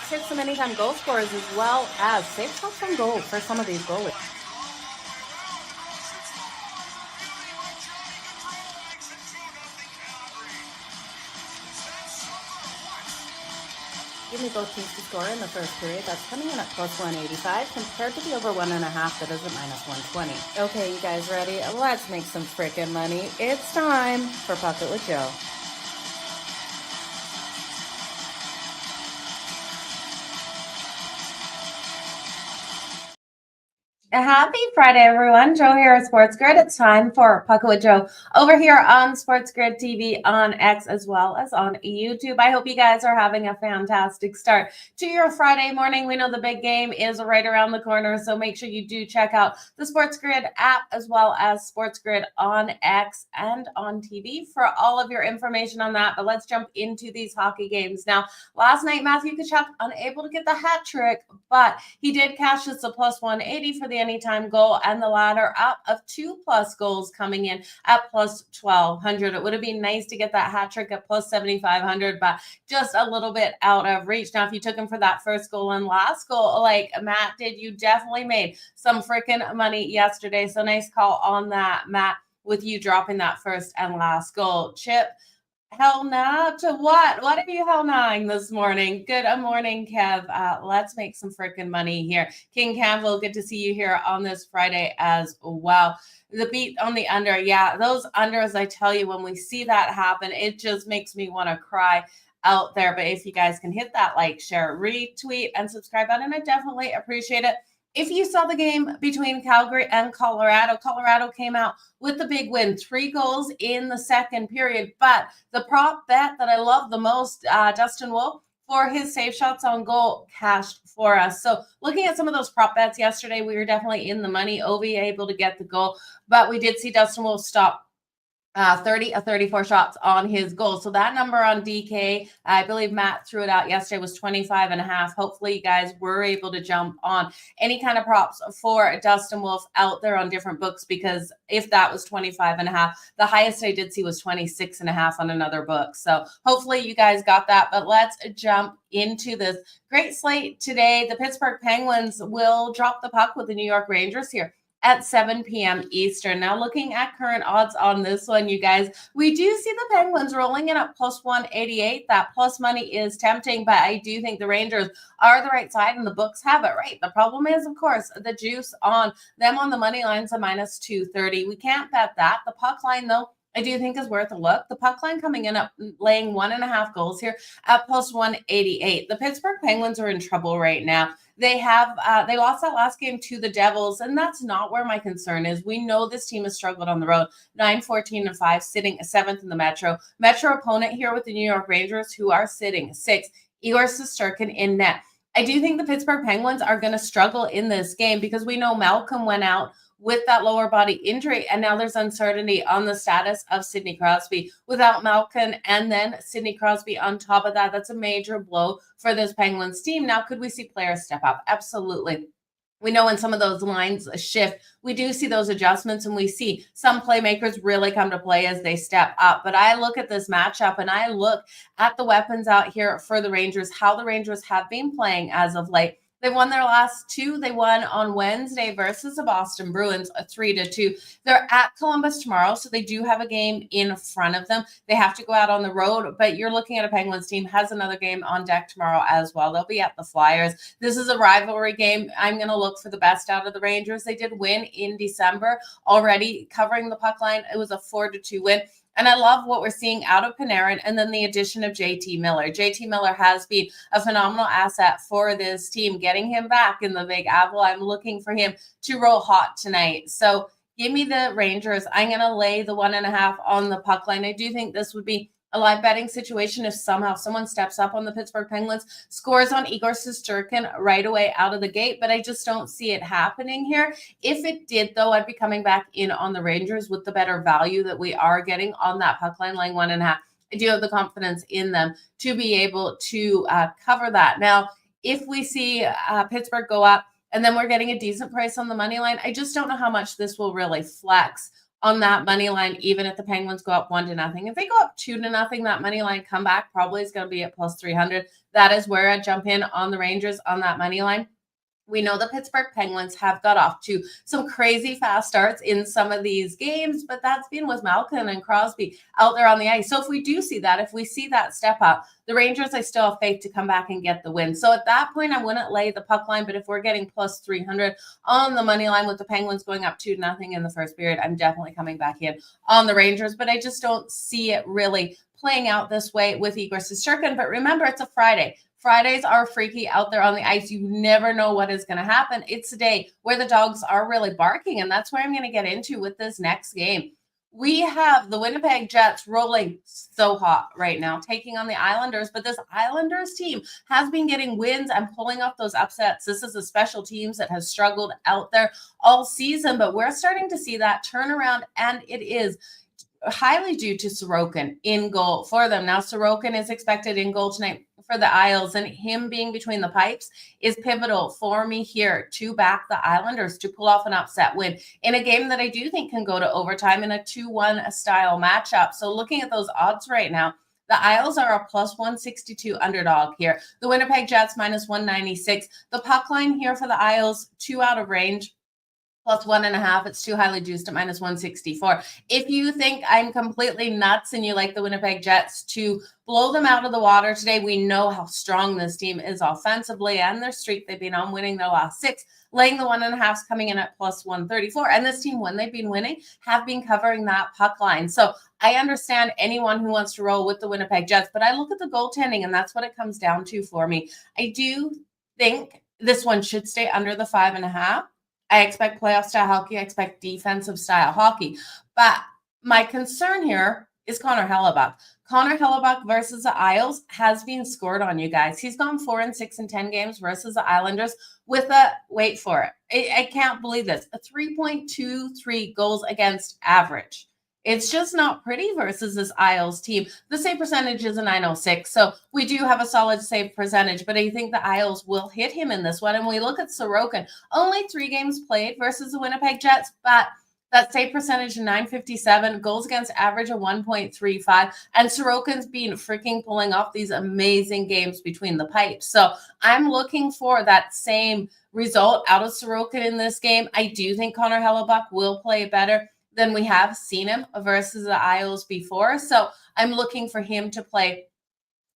Let's hit some anytime goal scorers as well as safe shots on goal for some of these goalies. Give me both teams to score in the first period. That's coming in at plus 185 compared to the over 1.5 that is at minus 120. Okay, you guys ready? Let's make some freaking money. It's time for Pocket with Jo. Happy Friday, everyone. Jo here at SportsGrid. It's time for Pocket with Jo over here on SportsGrid TV, on X, as well as on YouTube. I hope you guys are having a fantastic start to your Friday morning. We know the big game is right around the corner, so make sure you do check out the SportsGrid app as well as SportsGrid on X and on TV for all of your information on that. But let's jump into these hockey games. Now, last night, Matthew Tkachuk unable to get the hat trick, but he did cash this a plus 180 for the anytime goal, and the ladder up of 2+ goals coming in at plus 1,200. It would have been nice to get that hat trick at plus 7,500, but just a little bit out of reach. Now, if you took him for that first goal and last goal, like Matt did, you definitely made some freaking money yesterday. So nice call on that, Matt, with you dropping that first and last goal. Chip, hell nah to what? What are you hell nahing this morning? Good morning, Kev. Let's make some freaking money here. King Campbell, good to see you here on this Friday as well. The beat on the under. Yeah, those unders, I tell you, when we see that happen, it just makes me want to cry out there. But if you guys can hit that like, share, retweet, and subscribe button, I definitely appreciate it. If you saw the game between Calgary and Colorado, Colorado came out with the big win, 3 goals in the second period. But the prop bet that I love the most, Dustin Wolf, for his safe shots on goal, cashed for us. So looking at some of those prop bets yesterday, we were definitely in the money. Ovi able to get the goal, but we did see Dustin Wolf stop 30 of 34 shots on his goal. So that number on DK, I believe Matt threw it out yesterday, was 25.5. Hopefully you guys were able to jump on any kind of props for Dustin Wolf out there on different books, because if that was 25.5, the highest I did see was 26.5 on another book. So hopefully you guys got that, but let's jump into this great slate today. The Pittsburgh Penguins will drop the puck with the New York Rangers here at 7 p.m. Eastern. Now, looking at current odds on this one, you guys, we do see the Penguins rolling in at plus 188. That plus money is tempting, but I do think the Rangers are the right side and the books have it right. The problem is, of course, the juice on them on the money line's a minus 230. We can't bet that. The puck line, though, I do think is worth a look. The puck line coming in up laying 1.5 goals here at plus 188. The Pittsburgh Penguins are in trouble right now. They lost that last game to the Devils, and that's not where my concern is. We know this team has struggled on the road, 9-14-5, sitting 7th in the Metro. Metro opponent here with the New York Rangers, who are sitting 6th. Igor Shesterkin in net. I do think the Pittsburgh Penguins are going to struggle in this game because we know Malcolm went out with that lower body injury, and now there's uncertainty on the status of Sidney Crosby. Without Malkin and then Sidney Crosby on top of that, that's a major blow for this Penguins team. Now, could we see players step up? Absolutely. We know when some of those lines shift, we do see those adjustments, and we see some playmakers really come to play as they step up. But I look at this matchup and I look at the weapons out here for the Rangers, how the Rangers have been playing as of late. They won their last 2. They won on Wednesday versus the Boston Bruins, 3-2. They're at Columbus tomorrow, so they do have a game in front of them. They have to go out on the road, but you're looking at a Penguins team has another game on deck tomorrow as well. They'll be at the Flyers. This is a rivalry game. I'm going to look for the best out of the Rangers. They did win in December already, covering the puck line. It was a 4-2 win. And I love what we're seeing out of Panarin, and then the addition of JT Miller. JT Miller has been a phenomenal asset for this team. Getting him back in the Big Apple, I'm looking for him to roll hot tonight. So give me the Rangers. I'm going to lay the 1.5 on the puck line. I do think this would be a live betting situation if somehow someone steps up on the Pittsburgh Penguins, scores on Igor Shesterkin right away out of the gate, but I just don't see it happening here. If it did, though, I'd be coming back in on the Rangers with the better value that we are getting on that puck line, laying 1.5. I do have the confidence in them to be able to cover that. Now, if we see Pittsburgh go up and then we're getting a decent price on the money line, I just don't know how much this will really flex on that money line, even if the Penguins go up 1-0. If they go up 2-0, that money line comeback probably is going to be at plus 300. That is where I jump in on the Rangers on that money line. We know the Pittsburgh Penguins have got off to some crazy fast starts in some of these games, but that's been with Malkin and Crosby out there on the ice. So if we do see that, if we see that step up, the Rangers, I still have faith to come back and get the win. So at that point, I wouldn't lay the puck line, but if we're getting plus 300 on the money line with the Penguins going up 2-0 in the first period, I'm definitely coming back in on the Rangers, but I just don't see it really playing out this way with Igor Shesterkin. But remember, it's a Friday. Fridays are freaky out there on the ice. You never know what is going to happen. It's a day where the dogs are really barking, and that's where I'm going to get into with this next game. We have the Winnipeg Jets rolling so hot right now, taking on the Islanders, but this Islanders team has been getting wins and pulling off those upsets. This is a special teams that has struggled out there all season, but we're starting to see that turnaround, and it is highly due to Sorokin in goal for them. Now, Sorokin is expected in goal tonight for the Isles, and him being between the pipes is pivotal for me here to back the Islanders to pull off an upset win in a game that I do think can go to overtime in a 2-1 style matchup. So looking at those odds right now, the Isles are a plus 162 underdog here. The Winnipeg Jets minus 196. The puck line here for the Isles, 2 out of range, plus 1.5. It's too highly juiced at minus 164. If you think I'm completely nuts and you like the Winnipeg Jets to blow them out of the water today, we know how strong this team is offensively and their streak they've been on, winning their last 6, laying the 1.5s coming in at plus 134. And this team, when they've been winning, have been covering that puck line. So I understand anyone who wants to roll with the Winnipeg Jets, but I look at the goaltending, and that's what it comes down to for me. I do think this one should stay under the 5.5. I expect playoff style hockey. I expect defensive style hockey. But my concern here is Connor Hellebuyck. Connor Hellebuyck versus the Isles has been scored on, you guys. He's gone 4-6 in 10 games versus the Islanders with a, wait for it, I can't believe this, a 3.23 goals against average. It's just not pretty versus this Isles team. The save percentage is a 906, so we do have a solid save percentage, but I think the Isles will hit him in this one. And we look at Sorokin, only 3 games played versus the Winnipeg Jets, but that save percentage of 957, goals against average of 1.35, and Sorokin's been freaking pulling off these amazing games between the pipes. So I'm looking for that same result out of Sorokin in this game. I do think Connor Hellebuyck will play better than we have seen him versus the Isles before. So I'm looking for him to play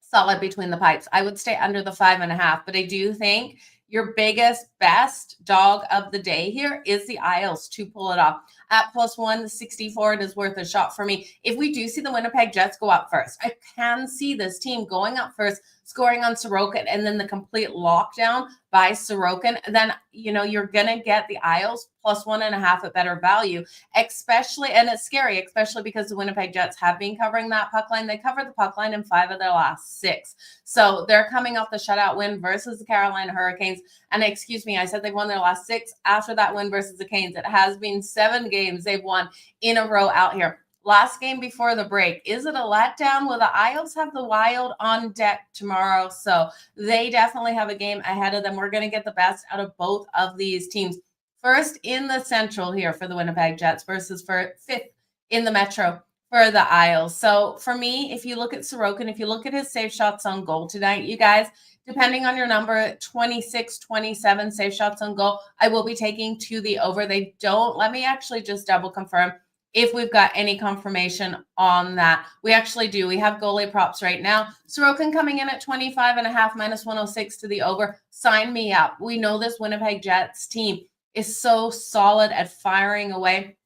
solid between the pipes. I would stay under the 5.5, but I do think your biggest, best dog of the day here is the Isles to pull it off. At plus 164, it is worth a shot for me. If we do see the Winnipeg Jets go up first, I can see this team going up first, scoring on Sorokin, and then the complete lockdown by Sorokin, then, you know, you're going to get the Isles plus 1.5 at better value, especially, and it's scary, especially because the Winnipeg Jets have been covering that puck line. They covered the puck line in 5 of their last 6. So they're coming off the shutout win versus the Carolina Hurricanes. And excuse me, I said they've won their last 6 after that win versus the Canes. It has been 7 games they've won in a row out here. Last game before the break. Is it a letdown? Well, the Isles have the Wild on deck tomorrow, so they definitely have a game ahead of them. We're going to get the best out of both of these teams. First in the Central here for the Winnipeg Jets versus for 5th in the Metro for the Isles. So for me, if you look at Sorokin, if you look at his save shots on goal tonight, you guys, depending on your number, 26, 27 save shots on goal, I will be taking to the over. They don't, let me actually just double confirm if we've got any confirmation on that. We actually do. We have goalie props right now. Sorokin coming in at 25.5 minus 106 to the over. Sign me up. We know this Winnipeg Jets team is so solid at firing away.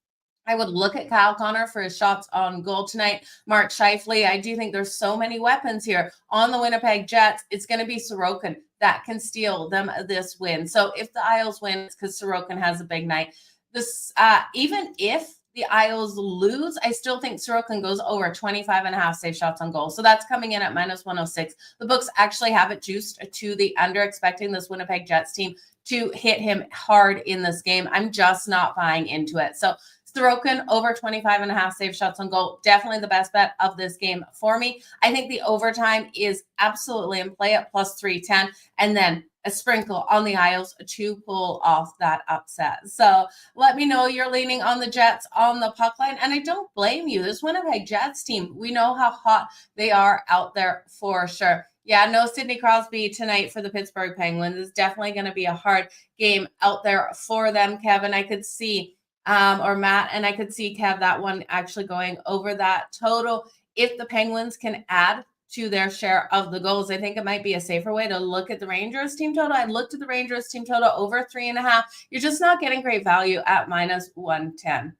I would look at Kyle Connor for his shots on goal tonight. Mark Scheifele, I do think there's so many weapons here on the Winnipeg Jets. It's going to be Sorokin that can steal them this win. So if the Isles win, it's because Sorokin has a big night. This, even if the Isles lose, I still think Sorokin goes over 25.5 save shots on goal. So that's coming in at minus 106. The books actually have it juiced to the under, expecting this Winnipeg Jets team to hit him hard in this game. I'm just not buying into it. So Sorokin over 25.5 save shots on goal, definitely the best bet of this game for me. I think the overtime is absolutely in play at plus 310. And then a sprinkle on the Isles to pull off that upset. So let me know you're leaning on the Jets on the puck line. And I don't blame you. This Winnipeg Jets team, we know how hot they are out there for sure. Yeah, no Sidney Crosby tonight for the Pittsburgh Penguins. It's definitely going to be a hard game out there for them, Kevin. I could see, or Matt, and I could see, Kev, that one actually going over that total. If the Penguins can add to their share of the goals, I think it might be a safer way to look at the Rangers team total. I looked at the Rangers team total over 3.5. You're just not getting great value at -110.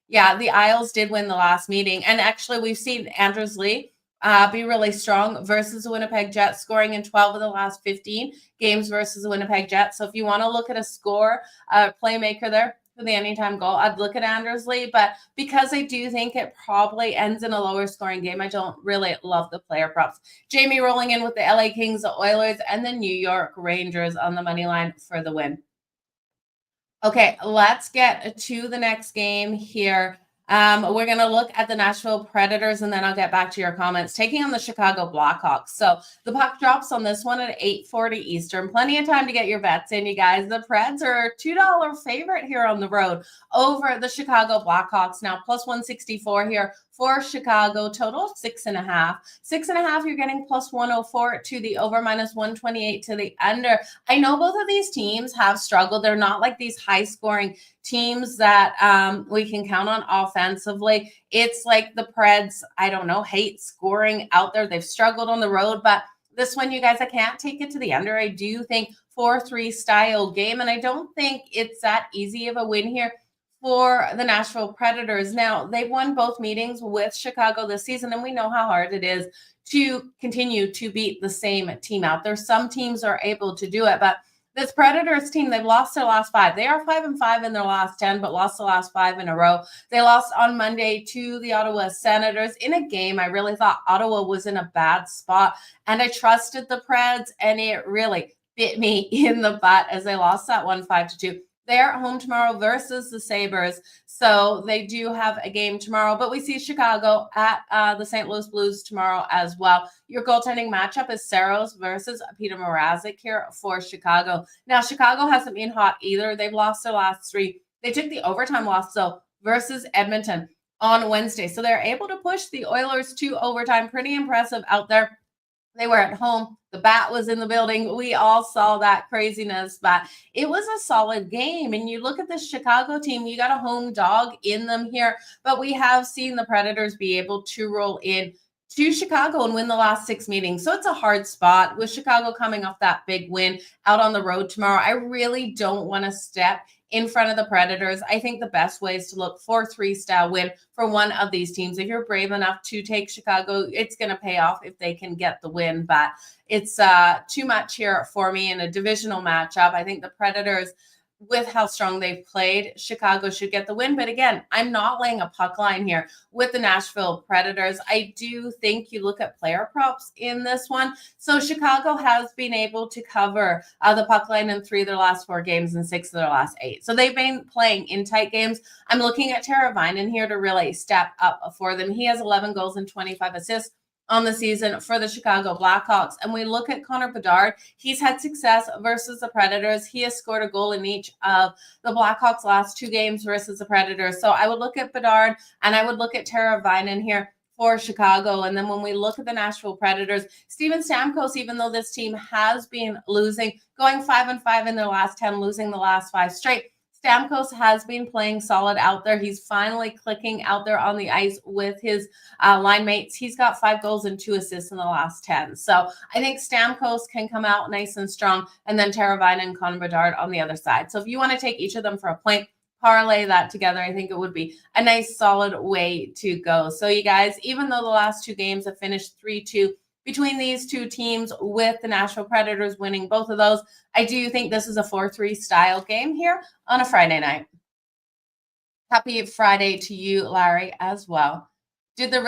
Yeah, the Isles did win the last meeting. And actually, we've seen Anders Lee be really strong versus the Winnipeg Jets, scoring in 12 of the last 15 games versus the Winnipeg Jets. So if you want to look at a score, playmaker there for the anytime goal, I'd look at Anders Lee. But because I do think it probably ends in a lower scoring game, I don't really love the player props. Jamie rolling in with the LA Kings, the Oilers, and the New York Rangers on the money line for the win. Okay, let's get to the next game here. We're going to look at the Nashville Predators, and then I'll get back to your comments. Taking on the Chicago Blackhawks. So the puck drops on this one at 8:40 Eastern. Plenty of time to get your bets in, you guys. The Preds are a $2 favorite here on the road over the Chicago Blackhawks. Now, +164 here for Chicago. Total 6.5. 6.5, you're getting +104 to the over, -128 to the under. I know both of these teams have struggled. They're not like these high-scoring teams that we can count on offensively. It's like the Preds, I don't know, hate scoring out there. They've struggled on the road, but this one, you guys, I can't take it to the under. I do think 4-3 style game, and I don't think it's that easy of a win here for the Nashville Predators. Now, they've won both meetings with Chicago this season, and we know how hard it is to continue to beat the same team out there. Some teams are able to do it, but this Predators team, they've lost their last 5. They are 5-5 in their last 10, but lost the last 5 in a row. They lost on Monday to the Ottawa Senators in a game I really thought Ottawa was in a bad spot, and I trusted the Preds, and it really bit me in the butt as they lost that one 5-2. They're at home tomorrow versus the Sabres, so they do have a game tomorrow. But we see Chicago at the St. Louis Blues tomorrow as well. Your goaltending matchup is Saros versus Peter Mrazek here for Chicago. Now, Chicago hasn't been hot either. They've lost their last 3. They took the overtime loss, though, versus Edmonton on Wednesday. So they're able to push the Oilers to overtime. Pretty impressive out there. They were at home. The bat was in the building. We all saw that craziness, but it was a solid game. And you look at this Chicago team, you got a home dog in them here, but we have seen the Predators be able to roll in to Chicago and win the last 6 meetings. So it's a hard spot with Chicago coming off that big win out on the road tomorrow. I really don't want to step in front of the Predators. I think the best way is to look for 4-3 style win for one of these teams. If you're brave enough to take Chicago, it's going to pay off if they can get the win, but it's too much here for me in a divisional matchup. I think the Predators, with how strong they've played, Chicago should get the win. But again, I'm not laying a puck line here with the Nashville Predators. I do think you look at player props in this one. So Chicago has been able to cover the puck line in 3 of their last 4 games and 6 of their last 8. So they've been playing in tight games. I'm looking at Tara Vinen here to really step up for them. He has 11 goals and 25 assists on the season for the Chicago Blackhawks. And we look at Connor Bedard. He's had success versus the Predators. He has scored a goal in each of the Blackhawks' last 2 games versus the Predators. So I would look at Bedard and I would look at Tara Vinen here for Chicago. And then when we look at the Nashville Predators, Steven Stamkos, even though this team has been losing, going 5-5 in their last 10, losing the last 5 straight, Stamkos has been playing solid out there. He's finally clicking out there on the ice with his line mates. He's got 5 goals and 2 assists in the last 10. So I think Stamkos can come out nice and strong, and then Tara Vinen and Connor Bedard on the other side. So if you want to take each of them for a point, parlay that together, I think it would be a nice solid way to go. So you guys, even though the last 2 games have finished 3-2, between these 2 teams, with the Nashville Predators winning both of those, I do think this is a 4-3 style game here on a Friday night. Happy Friday to you, Larry, as well. Did with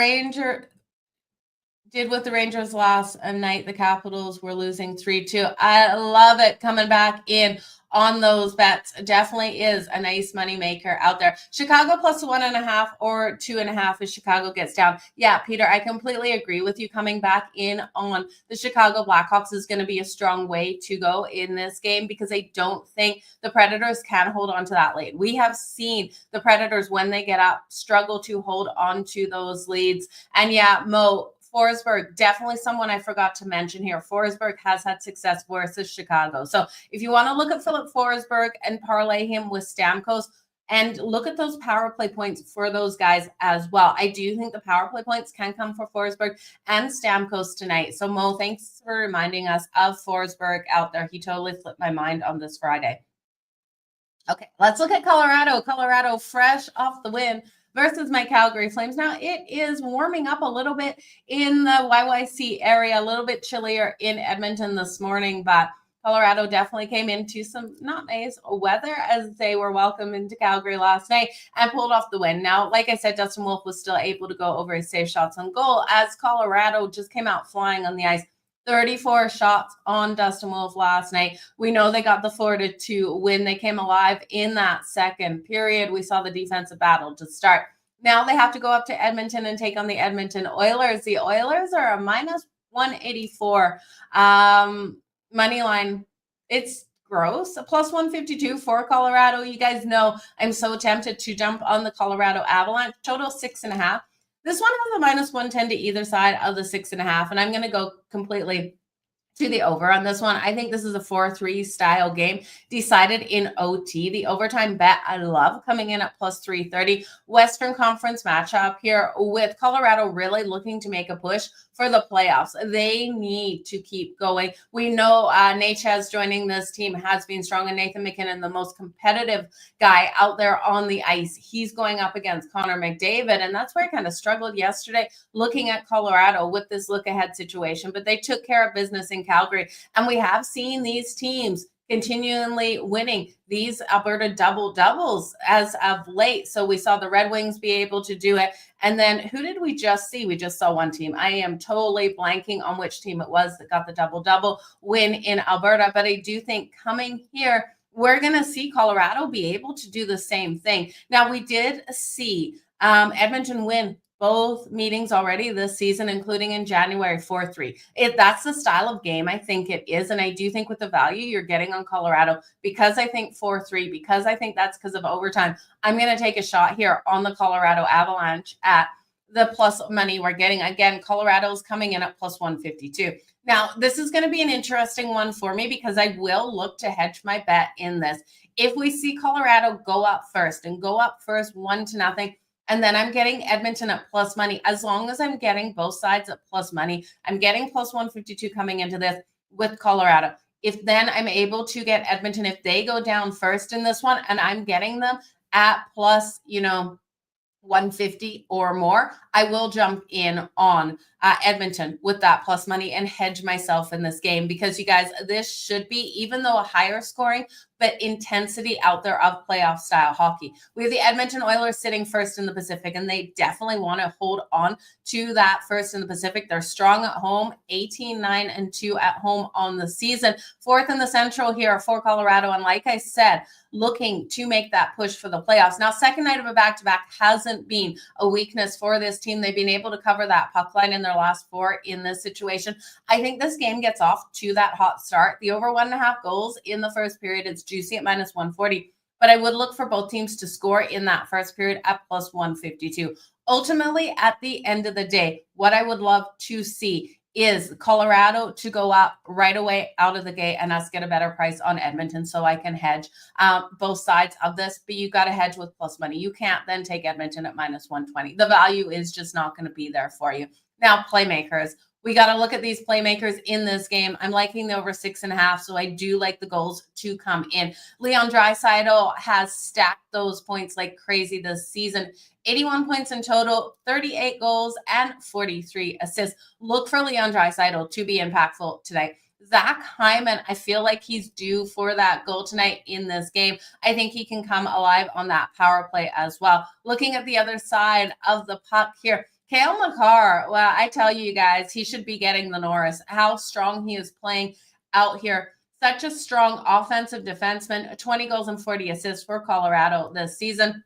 the Rangers last night, the Capitals were losing 3-2. I love it coming back in on those bets definitely is a nice money maker out there. Chicago plus 1.5 or 2.5 if Chicago gets down. Yeah, Peter, I completely agree with you. Coming back in on the Chicago Blackhawks is going to be a strong way to go in this game because I don't think the Predators can hold on to that lead. We have seen the Predators, when they get up, struggle to hold on to those leads. And yeah, Mo, Forsberg, definitely someone I forgot to mention here. Forsberg has had success versus Chicago. So if you want to look at Philip Forsberg and parlay him with Stamkos, and look at those power play points for those guys as well. I do think the power play points can come for Forsberg and Stamkos tonight. So Mo, thanks for reminding us of Forsberg out there. He totally flipped my mind on this Friday. Okay, let's look at Colorado. Colorado fresh off the win versus my Calgary Flames. Now, it is warming up a little bit in the YYC area, a little bit chillier in Edmonton this morning, but Colorado definitely came into some not nice weather as they were welcome into Calgary last night and pulled off the win. Now, like I said, Dustin Wolf was still able to go over his save shots on goal as Colorado just came out flying on the ice. 34 shots on Dustin Wolf last night. We know they got the Florida to win. They came alive in that second period. We saw the defensive battle to start. Now they have to go up to Edmonton and take on the Edmonton Oilers. The Oilers are a minus 184 money line. It's gross. A plus 152 for Colorado. You guys know I'm so tempted to jump on the Colorado Avalanche. Total 6.5. This one has a minus 110 to either side of the 6.5, and I'm going to go completely to the over on this one. I think this is a 4-3 style game decided in OT. The overtime bet I love coming in at plus 330. Western Conference matchup here with Colorado really looking to make a push for the playoffs. They need to keep going. We know Natchez joining this team has been strong, and Nathan McKinnon, the most competitive guy out there on the ice. He's going up against Connor McDavid, and that's where I kind of struggled yesterday looking at Colorado with this look-ahead situation, but they took care of business in Calgary, and we have seen these teams continually winning these Alberta double-doubles as of late. So we saw the Red Wings be able to do it. And then who did we just see? We just saw one team. I am totally blanking on which team it was that got the double-double win in Alberta. But I do think coming here, we're going to see Colorado be able to do the same thing. Now, we did see Edmonton win both meetings already this season, including in January 4-3. That's the style of game I think it is. And I do think with the value you're getting on Colorado, because I think 4-3, because I think that's because of overtime, I'm going to take a shot here on the Colorado Avalanche at the plus money we're getting. Again, Colorado's coming in at plus 152. Now, this is going to be an interesting one for me because I will look to hedge my bet in this. If we see Colorado go up first 1-0, and then I'm getting Edmonton at plus money. As long as I'm getting both sides at plus money, I'm getting plus 152 coming into this with Colorado. If then I'm able to get Edmonton, if they go down first in this one, and I'm getting them at plus, 150 or more, I will jump in on Edmonton with that plus money and hedge myself in this game because you guys, this should be, even though a higher scoring, but intensity out there of playoff style hockey. We have the Edmonton Oilers sitting first in the Pacific, and they definitely want to hold on to that first in the Pacific. They're strong at home, 18-9-2 at home on the season. Fourth in the Central here for Colorado, and like I said, looking to make that push for the playoffs. Now, second night of a back-to-back hasn't been a weakness for this team. They've been able to cover that puck line in their last four in this situation. I think this game gets off to that hot start. The over 1.5 goals in the first period, it's juicy at minus 140, but I would look for both teams to score in that first period at plus 152. Ultimately, at the end of the day, what I would love to see is Colorado to go up right away out of the gate and us get a better price on Edmonton so I can hedge both sides of this, but you got to hedge with plus money. You can't then take Edmonton at minus 120. The value is just not going to be there for you. Now, playmakers. We got to look at these playmakers in this game. I'm liking the over 6.5, so I do like the goals to come in. Leon Draisaitl has stacked those points like crazy this season. 81 points in total, 38 goals, and 43 assists. Look for Leon Draisaitl to be impactful today. Zach Hyman, I feel like he's due for that goal tonight in this game. I think he can come alive on that power play as well. Looking at the other side of the puck here, Cale Makar, well, I tell you guys, he should be getting the Norris. How strong he is playing out here Such a strong offensive defenseman, 20 goals and 40 assists for Colorado this season.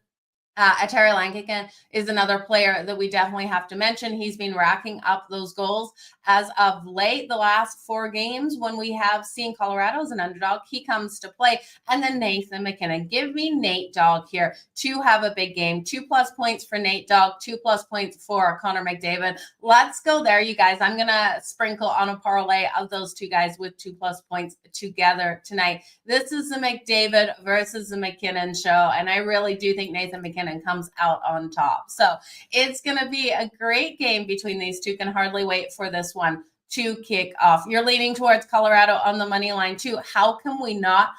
Terry Lankican is another player that we definitely have to mention. He's been racking up those goals as of late. The last 4 games when we have seen Colorado as an underdog, he comes to play. And then Nathan McKinnon. Give me Nate Dogg here to have a big game. 2+ points for Nate Dogg, 2+ points for Connor McDavid. Let's go there, you guys. I'm going to sprinkle on a parlay of those two guys with 2+ points together tonight. This is the McDavid versus the McKinnon show, and I really do think Nathan McKinnon comes out on top. So it's going to be a great game between these two. Can hardly wait for this one to kick off. You're leaning towards Colorado on the money line too. How can we not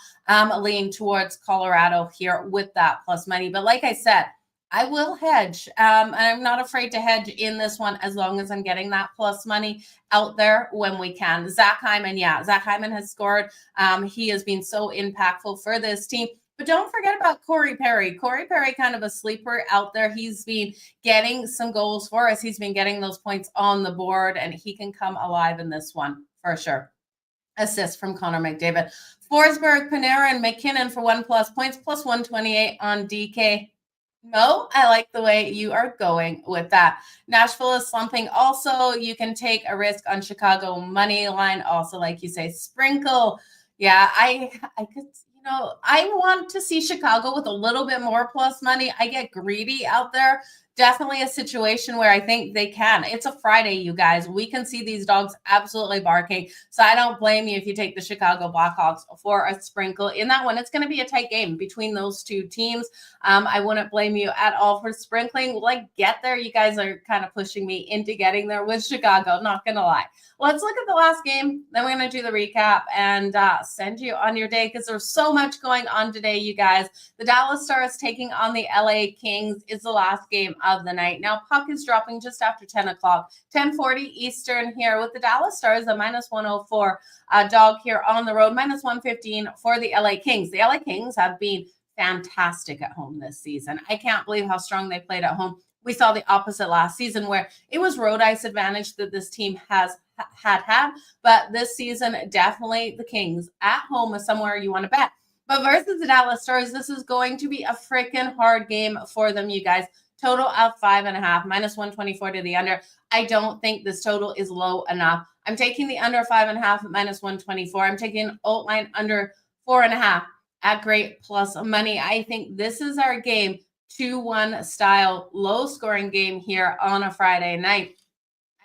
lean towards Colorado here with that plus money? But like I said, I will hedge. And I'm not afraid to hedge in this one as long as I'm getting that plus money out there when we can. Zach Hyman, Zach Hyman has scored. He has been so impactful for this team. But don't forget about Corey Perry. Corey Perry, kind of a sleeper out there. He's been getting some goals for us. He's been getting those points on the board, and he can come alive in this one for sure. Assist from Connor McDavid. Forsberg, Panarin, and McKinnon for 1+ points, plus 128 on DK. No, I like the way you are going with that. Nashville is slumping. Also, you can take a risk on Chicago money line. Also, like you say, sprinkle. Yeah, I could. I want to see Chicago with a little bit more plus money. I get greedy out there. Definitely a situation where I think they can. It's a Friday, you guys. We can see these dogs absolutely barking. So I don't blame you if you take the Chicago Blackhawks for a sprinkle. In that one, it's going to be a tight game between those two teams. I wouldn't blame you at all for sprinkling. Get there. You guys are kind of pushing me into getting there with Chicago. Not going to lie. Let's look at the last game. Then we're going to do the recap and send you on your day because there's so much going on today, you guys. The Dallas Stars taking on the LA Kings is the last game of the night. Now, puck is dropping just after 10 o'clock, 10:40 Eastern here with the Dallas Stars, a -104 dog here on the road, -115 for the LA Kings. The LA Kings have been fantastic at home this season. I can't believe how strong they played at home. We saw the opposite last season where it was road ice advantage that this team has had, but this season, definitely the Kings at home is somewhere you want to bet. But versus the Dallas Stars, this is going to be a freaking hard game for them, you guys. Total of 5.5, -124 to the under. I don't think this total is low enough. I'm taking the under 5.5 at -124. I'm taking alt line under 4.5 at great plus money. I think this is our game. 2-1 style, low scoring game here on a Friday night.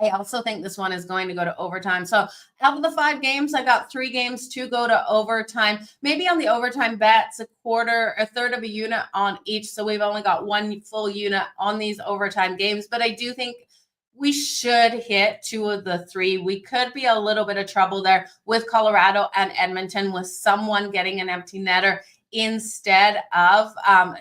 I also think this one is going to go to overtime. So out of the 5 games, I got 3 games to go to overtime. Maybe on the overtime bets, a third of a unit on each. So we've only got 1 full unit on these overtime games. But I do think we should hit 2 of the 3. We could be a little bit of trouble there with Colorado and Edmonton with someone getting an empty netter instead of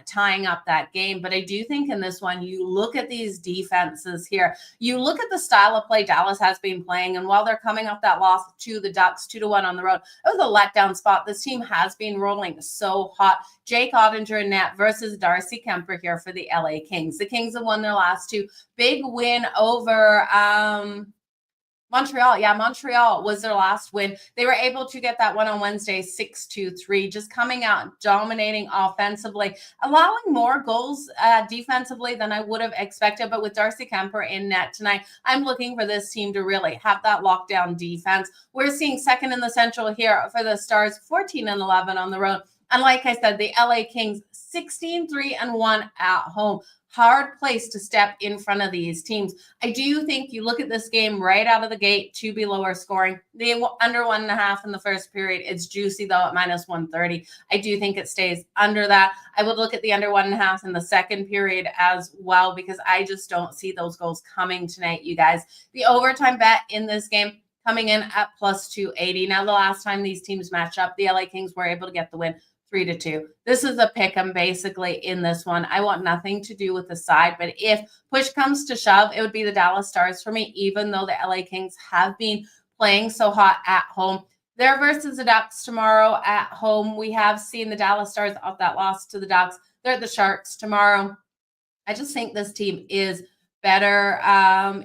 tying up that game. But I do think in this one, you look at these defenses here, you look at the style of play Dallas has been playing, and while they're coming off that loss to the Ducks 2-1 on the road, it was a letdown spot. This team has been rolling so hot. Jake Ottinger net versus Darcy Kemper here for the LA Kings. The Kings have won their last 2. Big win over Montreal. Yeah, Montreal was their last win. They were able to get that one on Wednesday, 6-3, just coming out, dominating offensively, allowing more goals defensively than I would have expected. But with Darcy Kemper in net tonight, I'm looking for this team to really have that lockdown defense. We're seeing second in the Central here for the Stars, 14-11 on the road. And like I said, the LA Kings, 16-3-1 at home. Hard place to step in front of these teams. I do think you look at this game right out of the gate to be lower scoring. The under 1.5 in the first period. It's juicy though at -130. I do think it stays under that. I would look at the under 1.5 in the second period as well because I just don't see those goals coming tonight, you guys. The overtime bet in this game coming in at +280. Now, the last time these teams match up, the LA Kings were able to get the win 3-2. This is a pick 'em basically in this one. I want nothing to do with the side, but if push comes to shove, it would be the Dallas Stars for me, even though the LA Kings have been playing so hot at home. They're versus the Ducks tomorrow at home. We have seen the Dallas Stars off that loss to the Ducks. They're at the Sharks tomorrow. I just think this team is better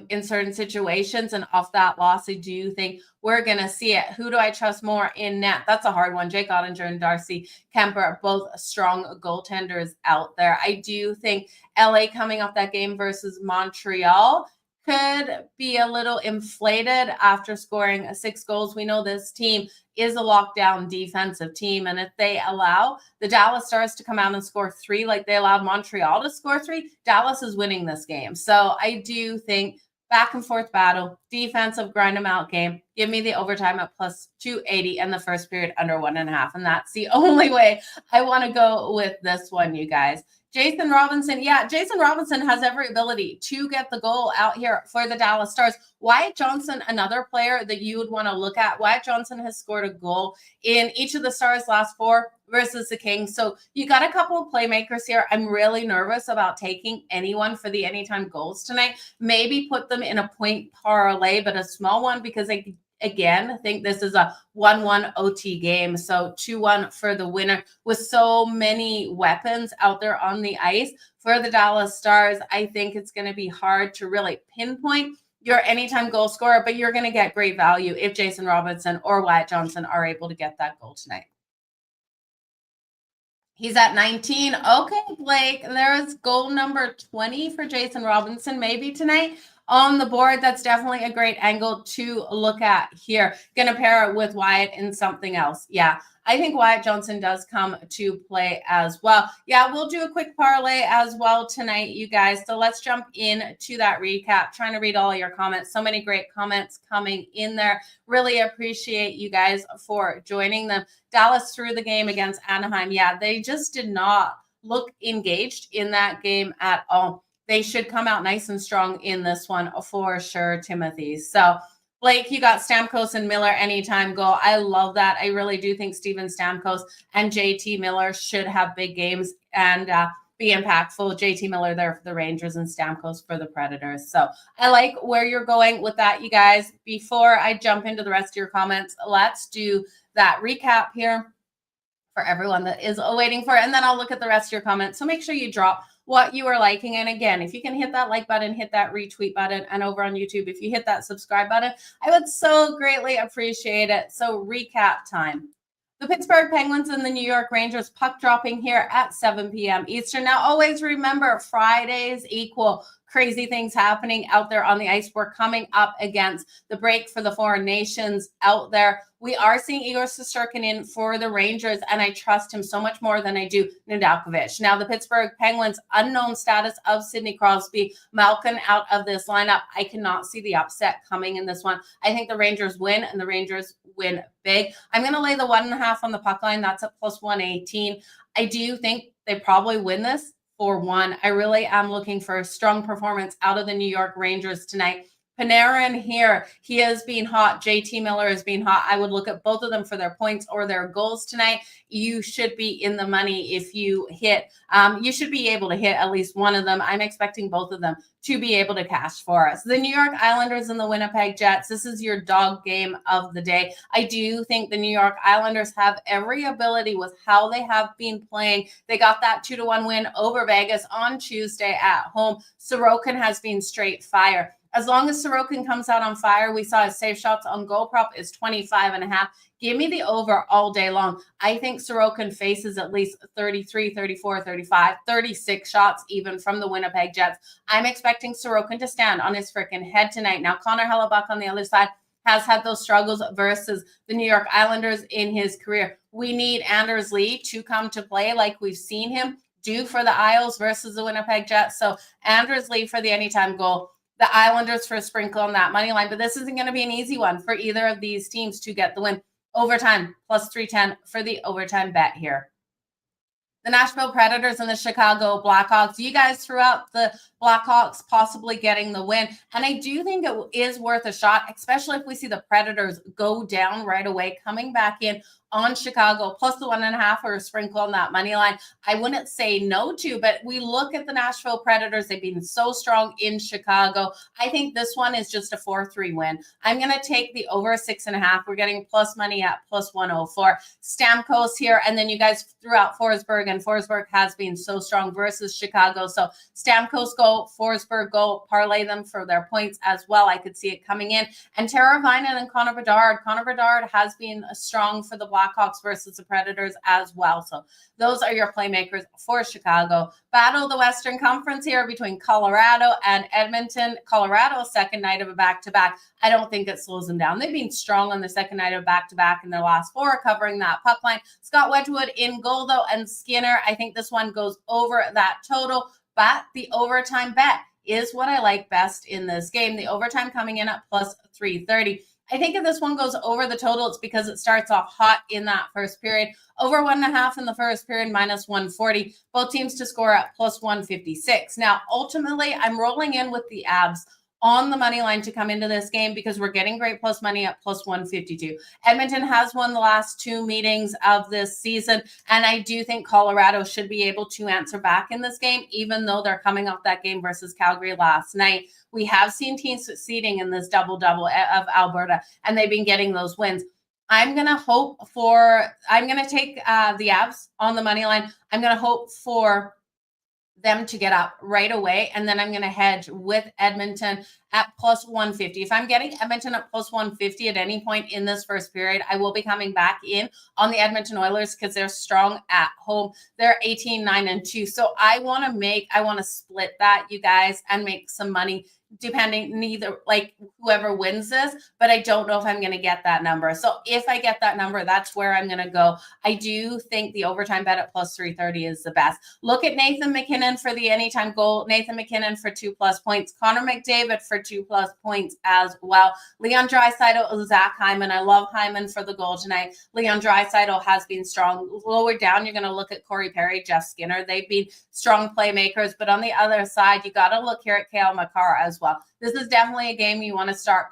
in certain situations. And off that loss, I do think we're going to see it. Who do I trust more in net? That's a hard one. Jake Ottinger and Darcy Kemper are both strong goaltenders out there. I do think LA coming off that game versus Montreal could be a little inflated after scoring 6 goals. We know this team is a lockdown defensive team. And if they allow the Dallas Stars to come out and score 3 like they allowed Montreal to score 3, Dallas is winning this game. So I do think back and forth battle, defensive grind them out game. Give me the overtime at plus 280 and the first period under 1.5. And that's the only way I want to go with this one, you guys. Jason Robinson. Yeah, Jason Robinson has every ability to get the goal out here for the Dallas Stars. Wyatt Johnston, another player that you would want to look at. Wyatt Johnston has scored a goal in each of the Stars' last 4 versus the Kings. So you got a couple of playmakers here. I'm really nervous about taking anyone for the anytime goals tonight. Maybe put them in a point parlay, but a small one, because I think this is a 1-1 OT game. So 2-1 for the winner with so many weapons out there on the ice for the Dallas Stars. I think it's going to be hard to really pinpoint your anytime goal scorer, but you're going to get great value if Jason Robinson or Wyatt Johnston are able to get that goal tonight. He's at 19. Okay, Blake, there's goal number 20 for Jason Robinson maybe tonight on the board. That's definitely a great angle to look at here. Going to pair it with Wyatt in something else. Yeah, I think Wyatt Johnston does come to play as well. Yeah, we'll do a quick parlay as well tonight, you guys. So let's jump into that recap. Trying to read all your comments. So many great comments coming in there. Really appreciate you guys for joining them. Dallas threw the game against Anaheim. Yeah, they just did not look engaged in that game at all. They should come out nice and strong in this one for sure, Timothy. So, Blake, you got Stamkos and Miller anytime goal. I love that. I really do think Steven Stamkos and JT Miller should have big games and be impactful. JT Miller there for the Rangers and Stamkos for the Predators. So I like where you're going with that, you guys. Before I jump into the rest of your comments, let's do that recap here for everyone that is waiting for it. And then I'll look at the rest of your comments. So make sure you drop what you are liking. And again, if you can hit that like button, hit that retweet button, and over on YouTube, if you hit that subscribe button, I would so greatly appreciate it. So recap time. The Pittsburgh Penguins and the New York Rangers puck dropping here at 7 p.m. Eastern. Now, always remember, Fridays equal crazy things happening out there on the ice. We're coming up against the break for the foreign nations out there. We are seeing Igor Shesterkin in for the Rangers, and I trust him so much more than I do Nedeljkovic. Now, the Pittsburgh Penguins, unknown status of Sidney Crosby, Malkin out of this lineup. I cannot see the upset coming in this one. I think the Rangers win, and the Rangers win big. I'm going to lay the 1.5 on the puck line. That's at plus 118. I do think they probably win this 4-1. I really am looking for a strong performance out of the New York Rangers tonight. Panarin here, he is being hot. JT Miller is being hot. I would look at both of them for their points or their goals tonight. You should be in the money if you hit. You should be able to hit at least one of them. I'm expecting both of them to be able to cash for us. The New York Islanders and the Winnipeg Jets. This is your dog game of the day. I do think the New York Islanders have every ability with how they have been playing. They got that 2-1 win over Vegas on Tuesday at home. Sorokin has been straight fire. As long as Sorokin comes out on fire, we saw his save shots on goal prop is 25.5. Give me the over all day long. I think Sorokin faces at least 33, 34, 35, 36 shots even from the Winnipeg Jets. I'm expecting Sorokin to stand on his freaking head tonight. Now, Connor Hellebuck on the other side has had those struggles versus the New York Islanders in his career. We need Anders Lee to come to play like we've seen him do for the Isles versus the Winnipeg Jets. So Anders Lee for the anytime goal. The Islanders for a sprinkle on that money line, but this isn't going to be an easy one for either of these teams to get the win. Overtime, plus 310 for the overtime bet here. The Nashville Predators and the Chicago Blackhawks. You guys threw out the Blackhawks possibly getting the win, and I do think it is worth a shot, especially if we see the Predators go down right away, coming back in on Chicago plus the 1.5 or a sprinkle on that money line, I wouldn't say no to, but we look at the Nashville Predators. They've been so strong in Chicago. I think this one is just a 4-3 win. I'm going to take the over 6.5. We're getting plus money at plus 104. Stamkos here. And then you guys threw out Forsberg, and Forsberg has been so strong versus Chicago. So Stamkos go, Forsberg go, parlay them for their points as well. I could see it coming in. And Tara Vinen and Connor Bedard. Connor Bedard has been strong for the Blackhawks versus the Predators as well. So those are your playmakers for Chicago. Battle of the Western Conference here between Colorado and Edmonton. Colorado's second night of a back-to-back. I don't think it slows them down. They've been strong on the second night of back-to-back in their last 4, covering that puck line. Scott Wedgwood in goal, though, and Skinner. I think this one goes over that total, but the overtime bet is what I like best in this game. The overtime coming in at plus 330. I think if this one goes over the total, it's because it starts off hot in that first period. Over 1.5 in the first period, minus 140. Both teams to score at plus 156. Now, ultimately, I'm rolling in with the Abs on the money line to come into this game because we're getting great plus money at plus 152. Edmonton has won the last 2 meetings of this season, and I do think Colorado should be able to answer back in this game, even though they're coming off that game versus Calgary last night. We have seen teams succeeding in this double-double of Alberta, and they've been getting those wins. I'm going to take the Avs on the money line. I'm going to hope for them to get up right away, and then I'm going to hedge with Edmonton at plus 150. If I'm getting Edmonton at plus 150 at any point in this first period, I will be coming back in on the Edmonton Oilers because they're strong at home. They're 18-9-2. So I want to split that, you guys, and make some money depending whoever wins this, but I don't know if I'm going to get that number. So if I get that number, that's where I'm going to go. I do think the overtime bet at plus 330 is the best. Look at Nathan McKinnon for the anytime goal. Nathan McKinnon for 2+ points. Connor McDavid for 2+ points as well. Leon Draisaitl, Zach Hyman. I love Hyman for the goal tonight. Leon Draisaitl has been strong. Lower down, you're going to look at Corey Perry, Jeff Skinner. They've been strong playmakers, but on the other side, you got to look here at Kale McCarr as well. This is definitely a game you want to start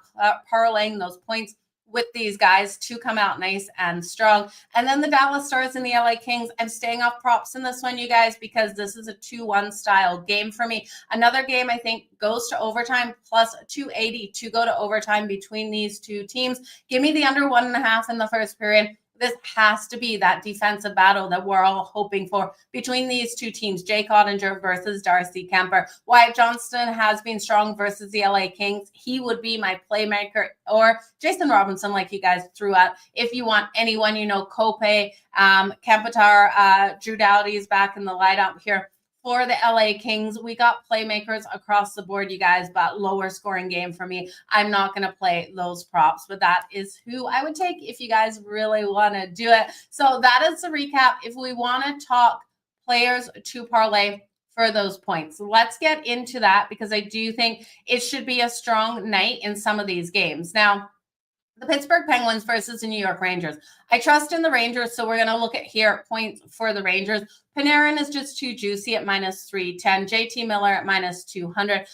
parlaying those points with these guys to come out nice and strong. And then the Dallas Stars and the LA Kings. I'm staying off props in this one, you guys, because this is a 2-1 style game for me. Another game I think goes to overtime plus 280 to go to overtime between these two teams. Give me the under 1.5 in the first period. This has to be that defensive battle that we're all hoping for between these two teams, Jake Ottinger versus Darcy Kemper. Wyatt Johnston has been strong versus the LA Kings. He would be my playmaker, or Jason Robinson, like you guys threw out. If you want anyone, Kope, Kempatar, Drew Doughty is back in the lineup here. For the LA Kings, we got playmakers across the board, you guys, but lower scoring game for me. I'm not going to play those props, but that is who I would take if you guys really want to do it. So that is the recap. If we want to talk players to parlay for those points, let's get into that because I do think it should be a strong night in some of these games. Now, the Pittsburgh Penguins versus the New York Rangers. I trust in the Rangers, so we're going to look at here points for the Rangers. Panarin is just too juicy at minus 310. JT Miller at minus 200.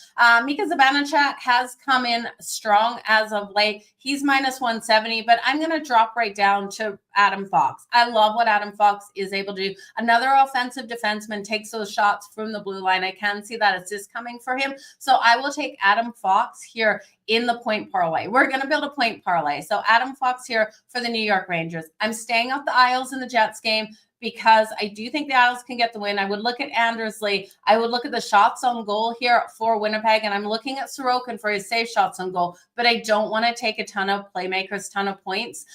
Mika Zibanejad has come in strong as of late. He's minus 170, but I'm going to drop right down to Adam Fox. I love what Adam Fox is able to do. Another offensive defenseman takes those shots from the blue line. I can see that assist coming for him. So I will take Adam Fox here in the point parlay. We're going to build a point parlay. So Adam Fox here for the New York Rangers. I'm staying off the Isles in the Jets game because I do think the Isles can get the win. I would look at Andersley. I would look at the shots on goal here for Winnipeg, and I'm looking at Sorokin for his safe shots on goal, but I don't want to take a ton of playmakers, ton of points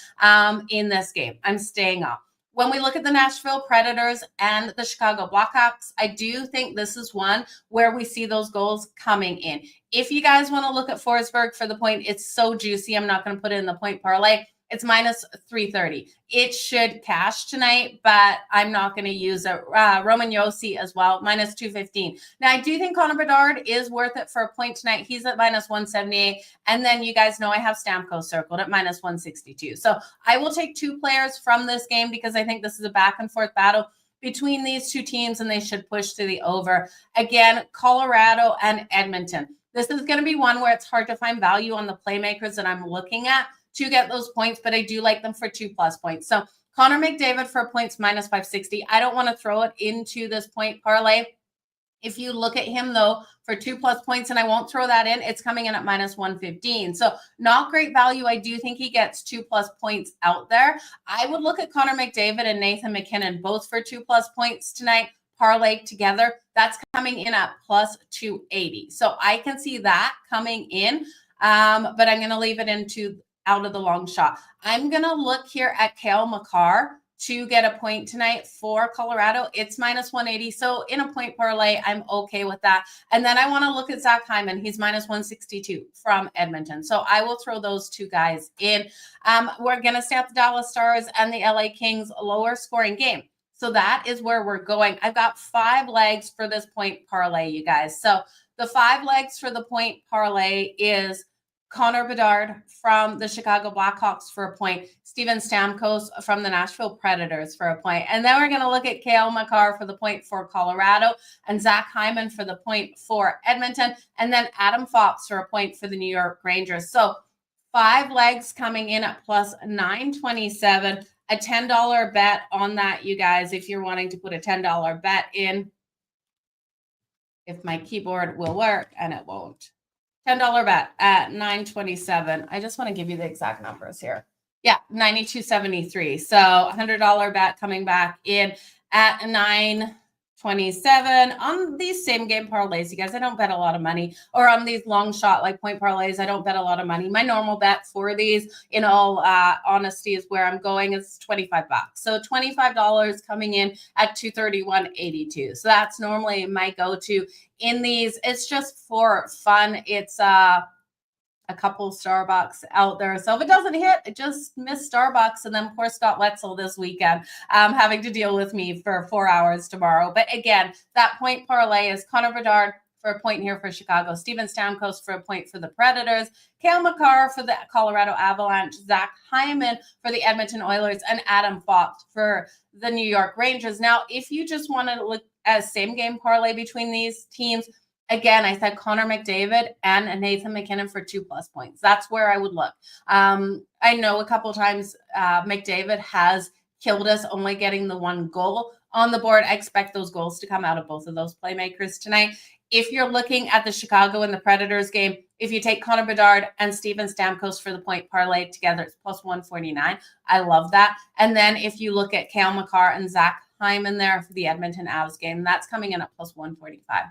in this game. I'm staying off. When we look at the Nashville Predators and the Chicago Blackhawks, I do think this is one where we see those goals coming in. If you guys want to look at Forsberg for the point, it's so juicy. I'm not going to put it in the point parlay. It's minus 330. It should cash tonight, but I'm not going to use it. Roman Josi as well, minus 215. Now, I do think Connor Bedard is worth it for a point tonight. He's at minus 178. And then you guys know I have Stamkos circled at minus 162. So I will take 2 players from this game because I think this is a back and forth battle between these two teams, and they should push to the over. Again, Colorado and Edmonton. This is going to be one where it's hard to find value on the playmakers that I'm looking at to get those points, but I do like them for 2+ points. So Connor McDavid for points minus 560. I don't want to throw it into this point parlay. If you look at him, though, for 2+ points, and I won't throw that in, it's coming in at minus 115. So not great value. I do think he gets 2+ points out there. I would look at Connor McDavid and Nathan MacKinnon both for 2+ points tonight, parlay together. That's coming in at plus 280. So I can see that coming in, but I'm going to leave it out of the long shot. I'm going to look here at Cale Makar to get a point tonight for Colorado. It's minus 180. So in a point parlay, I'm okay with that. And then I want to look at Zach Hyman. He's minus 162 from Edmonton. So I will throw those two guys in. We're going to stay at the Dallas Stars and the LA Kings lower scoring game. So that is where we're going. I've got 5 legs for this point parlay, you guys. So the 5 legs for the point parlay is Connor Bedard from the Chicago Blackhawks for a point, Steven Stamkos from the Nashville Predators for a point. And then we're going to look at Cale Makar for the point for Colorado and Zach Hyman for the point for Edmonton, and then Adam Fox for a point for the New York Rangers. So 5 legs coming in at plus 927, a $10 bet on that, you guys, if you're wanting to put a $10 bet in, if my keyboard will work, and it won't. $10 bet at 927. I just want to give you the exact numbers here. Yeah, 92.73. So $100 bet coming back in at 927 on these same game parlays. You guys, I don't bet a lot of money, or on these long shot like point parlays, I don't bet a lot of money. My normal bet for these, in all honesty, is where I'm going is $25. So $25 coming in at 231.82. So that's normally my go-to in these. It's just for fun. It's a couple Starbucks out there. So if it doesn't hit, just miss Starbucks. And then poor Scott Wetzel this weekend having to deal with me for 4 hours tomorrow. But again, that point parlay is Connor Bedard for a point here for Chicago, Steven Stamkos for a point for the Predators, Cale Makar for the Colorado Avalanche, Zach Hyman for the Edmonton Oilers, and Adam Fox for the New York Rangers. Now, if you just want to look at a same game parlay between these teams, again, I said Connor McDavid and Nathan MacKinnon for 2+ points. That's where I would look. I know a couple times McDavid has killed us, only getting the 1 goal on the board. I expect those goals to come out of both of those playmakers tonight. If you're looking at the Chicago and the Predators game, if you take Connor Bedard and Steven Stamkos for the point parlay together, it's plus 149. I love that. And then if you look at Cale Makar and Zach Hyman there for the Edmonton Avs game, that's coming in at plus 145.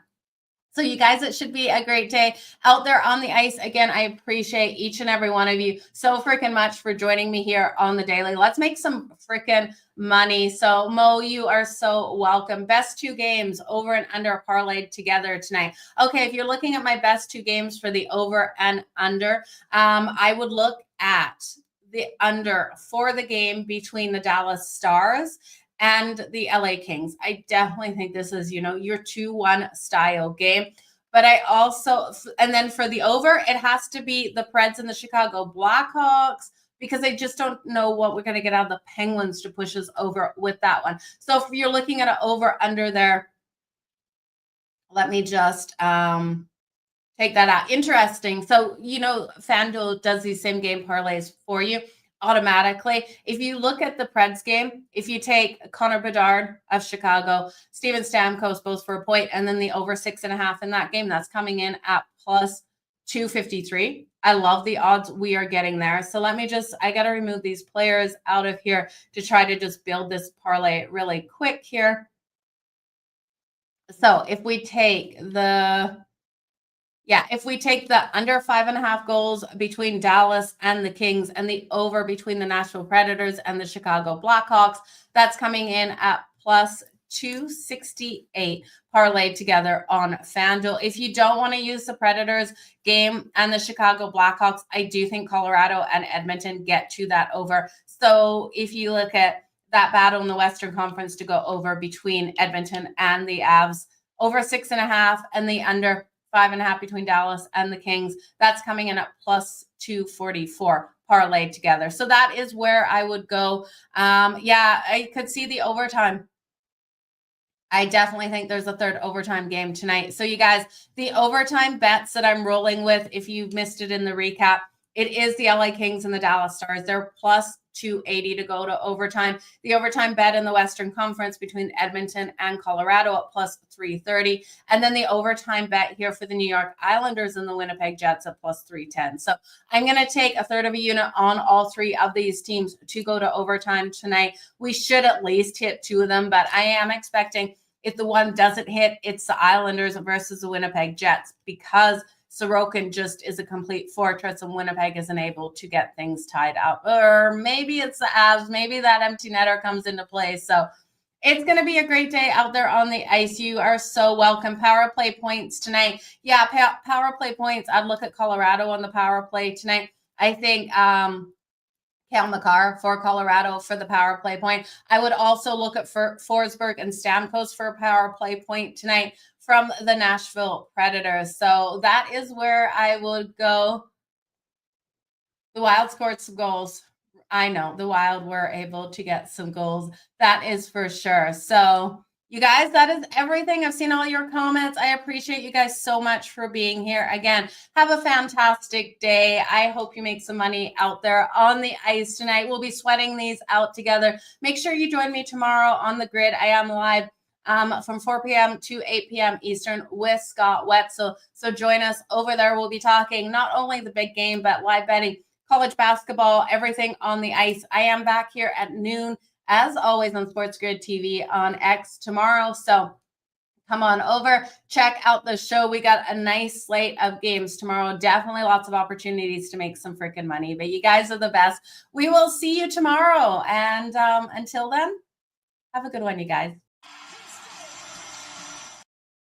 So you guys, it should be a great day out there on the ice. Again, I appreciate each and every one of you so freaking much for joining me here on the daily. Let's make some freaking money. So Mo, you are so welcome. Best 2 games over and under parlayed together tonight. Okay, if you're looking at my best 2 games for the over and under, I would look at the under for the game between the Dallas Stars and the LA Kings. I definitely think this is, your 2-1 style game. But I also, and then for the over, it has to be the Preds and the Chicago Blackhawks, because I just don't know what we're going to get out of the Penguins to push us over with that one. So if you're looking at an over under there, let me just take that out. Interesting. So, FanDuel does these same game parlays for you automatically. If you look at the Preds game, if you take Connor Bedard of Chicago, Steven Stamkos both for a point, and then the over 6.5 in that game, that's coming in at plus 253. I love the odds we are getting there. So I got to remove these players out of here to try to just build this parlay really quick here. So if we take the under 5.5 goals between Dallas and the Kings and the over between the Nashville Predators and the Chicago Blackhawks, that's coming in at plus 268 parlayed together on FanDuel. If you don't want to use the Predators game and the Chicago Blackhawks, I do think Colorado and Edmonton get to that over. So if you look at that battle in the Western Conference to go over between Edmonton and the Avs, over 6.5, and the under 5.5 between Dallas and the Kings, that's coming in at plus 244 parlayed together. So that is where I would go. I could see the overtime. I definitely think there's a third overtime game tonight. So you guys, the overtime bets that I'm rolling with, if you missed it in the recap, it is the LA Kings and the Dallas Stars. They're plus 280 to go to overtime. The overtime bet in the Western Conference between Edmonton and Colorado at plus 330. And then the overtime bet here for the New York Islanders and the Winnipeg Jets at plus 310. So I'm going to take a third of a unit on all three of these teams to go to overtime tonight. We should at least hit two of them, but I am expecting if the one doesn't hit, it's the Islanders versus the Winnipeg Jets, because Sorokin just is a complete fortress and Winnipeg isn't able to get things tied up. Or maybe it's the Avs. Maybe that empty netter comes into play. So it's going to be a great day out there on the ice. You are so welcome. Power play points tonight. Yeah, power play points. I'd look at Colorado on the power play tonight. I think Cale Makar for Colorado for the power play point. I would also look at Forsberg and Stamkos for a power play point tonight from the Nashville Predators. So that is where I would go. The Wild scored some goals. I know the Wild were able to get some goals. That is for sure. So you guys, that is everything. I've seen all your comments. I appreciate you guys so much for being here. Again, have a fantastic day. I hope you make some money out there on the ice tonight. We'll be sweating these out together. Make sure you join me tomorrow on the grid. I am live from 4 p.m. to 8 p.m. Eastern with Scott Wetzel. So join us over there. We'll be talking not only the big game, but live betting, college basketball, everything on the ice. I am back here at noon, as always, on SportsGrid TV on X tomorrow. So come on over, check out the show. We got a nice slate of games tomorrow. Definitely lots of opportunities to make some freaking money. But you guys are the best. We will see you tomorrow. And until then, have a good one, you guys.